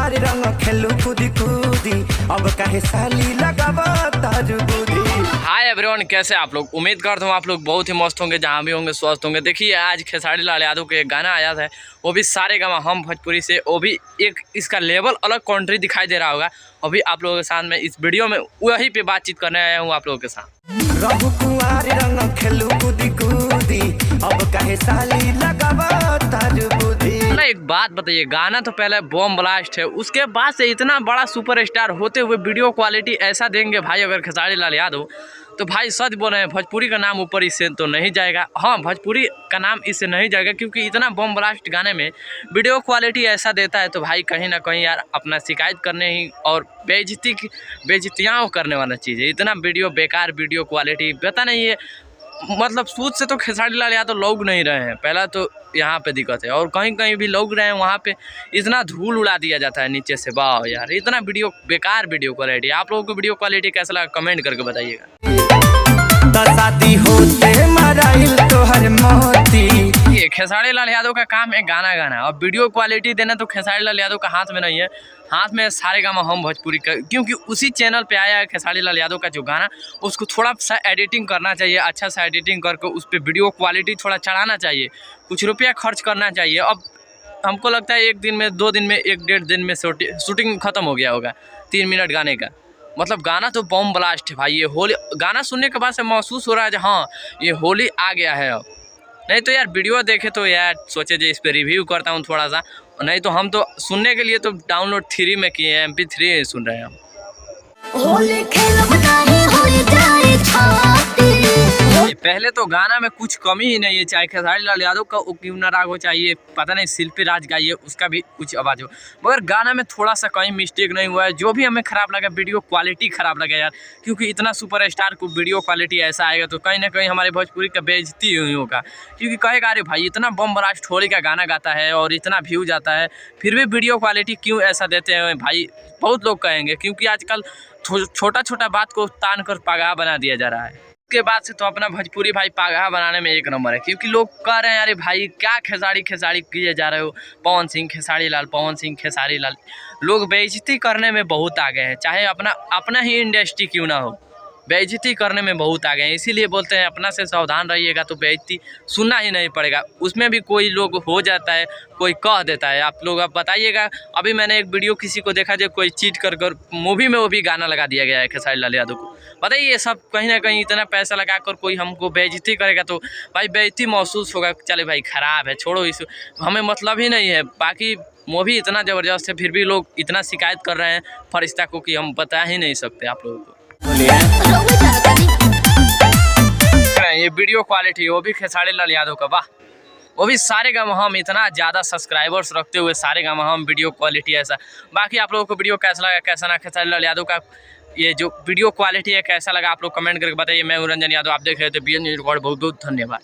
कुआर रंग खेलू कूदी कूदी अब काहे साली लगावा ताजू बूदी। हाय एवरीवन, कैसे आप लोग? उम्मीद करता हूँ आप लोग बहुत ही मस्त होंगे, जहाँ भी होंगे स्वस्थ होंगे। देखिए आज खेसारी लाल यादव के एक गाना आया था, वो भी सारे गामा हम भोजपुरी से, वो भी एक इसका लेवल अलग कंट्री दिखाई दे रहा होगा। अभी आप लोगों के साथ में इस वीडियो में वही पे बातचीत करने आया हूँ आप लोगों के साथ। रहू कुआर रंग खेलू कूदी कूदी अब काहे साली लगावा ताजू बूदी। एक बात बताइए, गाना तो पहले बॉम ब्लास्ट है, उसके बाद से इतना बड़ा सुपरस्टार होते हुए वीडियो क्वालिटी ऐसा देंगे भाई अगर खेसारी लाल यादव, तो भाई सच बोल रहे हैं, भोजपुरी का नाम ऊपर इससे तो नहीं जाएगा। हाँ, भोजपुरी का नाम इससे नहीं जाएगा, क्योंकि इतना बॉम ब्लास्ट गाने में वीडियो क्वालिटी ऐसा देता है तो भाई कहीं ना कहीं यार अपना शिकायत करने ही और बेइज्जतियाँ करने वाला चीज़ है। इतना वीडियो बेकार वीडियो क्वालिटी पता नहीं है, मतलब सूद से तो खेसारी लाल यादव लोग नहीं रहे हैं, पहला तो यहाँ पे दिक्कत है। और कहीं कहीं भी लोग रहे हैं वहाँ पे इतना धूल उड़ा दिया जाता है नीचे से। वाह यार, इतना वीडियो बेकार वीडियो क्वालिटी। आप लोगों को वीडियो क्वालिटी कैसा लगा कमेंट करके बताइएगा। शादी होते मराइल तोहर मोती। ये खेसारी लाल यादव का काम है गाना गाना, और वीडियो क्वालिटी देना तो खेसारी लाल यादव का हाथ में नहीं है, हाथ में सारे गामा हम भोजपुरी का, क्योंकि उसी चैनल पे आया है खेसारी लाल यादव का जो गाना, उसको थोड़ा सा एडिटिंग करना चाहिए, अच्छा सा एडिटिंग करके उस पर वीडियो क्वालिटी थोड़ा चढ़ाना चाहिए, कुछ रुपया खर्च करना चाहिए। अब हमको लगता है एक दिन में, 2 दिन में, 1-1.5 दिन में शूटिंग खत्म हो गया होगा 3 मिनट गाने का। मतलब गाना तो बॉम्ब ब्लास्ट है भाई। ये होली गाना सुनने के बाद से महसूस हो रहा है कि हाँ ये होली आ गया है अब। नहीं तो यार वीडियो देखे तो यार सोचे जो इस पर रिव्यू करता हूँ थोड़ा सा, नहीं तो हम तो सुनने के लिए तो डाउनलोड 3 में किए हैं, MP3 सुन रहे हैं हम। पहले तो गाना में कुछ कमी ही नहीं है, चाहे खेसारी लाल यादव का क्यों ना राग हो, चाहिए पता नहीं शिल्पी राज गाइए उसका भी कुछ आवाज़ हो, मगर गाना में थोड़ा सा कहीं मिस्टेक नहीं हुआ है। जो भी हमें ख़राब लगा, वीडियो क्वालिटी ख़राब लगा यार, क्योंकि इतना सुपरस्टार को वीडियो क्वालिटी ऐसा आएगा तो कहीं ना कहीं हमारे भोजपुरी का बेइज्जती ही होगा। क्योंकि कहेगा अरे भाई इतना बम ब्लास्ट होली का गाना गाता है और इतना व्यू जाता है, फिर भी वीडियो क्वालिटी क्यों ऐसा देते हैं भाई, बहुत लोग कहेंगे। क्योंकि आजकल छोटा छोटा बात को तान कर पागहा बना दिया जा रहा है। उसके बाद से तो अपना भोजपुरी भाई पागहा बनाने में 1 नंबर है, क्योंकि लोग कह रहे हैं अरे भाई क्या खेसारी किए जा रहे हो, पवन सिंह खेसारी लाल, पवन सिंह खेसारी लाल। लोग बेइज्जती करने में बहुत आगे हैं, चाहे अपना ही इंडस्ट्री क्यों ना हो, बेइज्जती करने में बहुत आगे हैं। इसीलिए बोलते हैं अपना से सावधान रहिएगा तो बेइज्जती सुनना ही नहीं पड़ेगा। उसमें भी कोई लोग हो जाता है, कोई कह देता है। आप लोग अब बताइएगा, अभी मैंने एक वीडियो किसी को देखा जो कोई चीट कर मूवी में वो भी गाना लगा दिया गया है खेसारी लाल यादव को। बताइए ये सब कहीं ना कहीं इतना पैसा लगा कर कोई हमको बेइज्जती करेगा तो भाई बेइज्जती महसूस होगा, चले भाई ख़राब है छोड़ो, इस हमें मतलब ही नहीं है। बाकी मूवी इतना ज़बरदस्त है, फिर भी लोग इतना शिकायत कर रहे हैं फरिश्ता को कि हम बता ही नहीं सकते आप लोगों को। ये वीडियो क्वालिटी वो भी खेसारी लाल यादव का, वाह, वो भी सारे गामा हम इतना ज़्यादा सब्सक्राइबर्स रखते हुए सारे गामा हम वीडियो क्वालिटी ऐसा। बाकी आप लोगों को वीडियो कैसा लगा, कैसा ना, खेसारी लाल यादव का ये जो वीडियो क्वालिटी है कैसा लगा आप लोग कमेंट करके बताइए। मैं रंजन यादव, आप देख रहे थे BN न्यूज़ रिकॉर्ड। बहुत बहुत धन्यवाद।